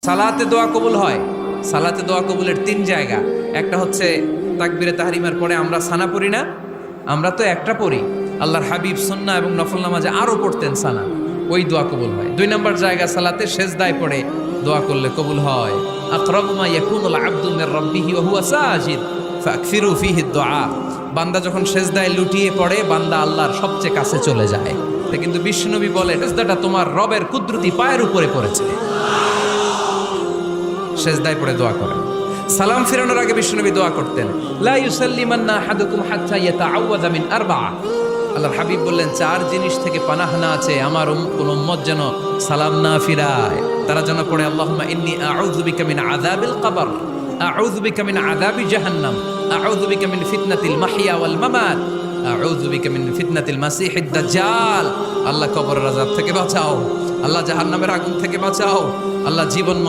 সালাতে দোয়া কবুল হয়। সালাতে দোয়া কবুলের তিন জায়গা। একটা হচ্ছে তাকবীরে তাহরিমার পরে আমরা সানা পড়ি না, আমরা তো একটা পড়ি, আল্লাহর হাবিব সুন্নাহ এবং নফল নামাজে আরো পড়তেন সানা, ওই দোয়া কবুল হয়। দুই নম্বর জায়গা সালাতে সেজদায় পড়ে দোয়া করলে কবুল হয়। আকরাবু মা ইয়াকুনুল আবদু মির রাব্বিহি ওয়া হুয়া সাজিদ ফাকসিরু ফীহি দুআ। বান্দা যখন সেজদায় লুটিয়ে পড়ে বান্দা আল্লাহর সবচেয়ে কাছে চলে যায়। তা কিন্তু বিশ্বনবী বলে সেজদাটা তোমার রবের কুদরতি পায়ের উপরে পড়েছে, সেজদায় পড়ে দোয়া করেন। সালাম ফিরানোর আগে বিশ্বনবী দোয়া করতেন, লা ইউসাল্লিমান্না আহাদুকুম হাত্তা ইয়াতাআওয়াযা মিন আরবা'a। আল্লাহর হাবিব বললেন, চার জিনিস থেকে পানাহ না আছে আমার কোন উম্মত যেন সালাম না ফিরায়। তারা যেন পড়ে আল্লাহুম্মা ইন্নী আউযু বিকা মিন আযাবিল কবর, আউযু বিকা মিন আযাবি জাহান্নাম, আউযু বিকা মিন ফিতনাতিল মাহইয়া ওয়াল মামাত, আউযু বিকা মিন ফিতনাতিল মাসিহিদ দাজ্জাল। আল্লাহ কবরের আযাব থেকে বাঁচাও, আল্লাহ জাহান্নামের আগুন থেকে বাঁচাও, আল্লাহ জীবন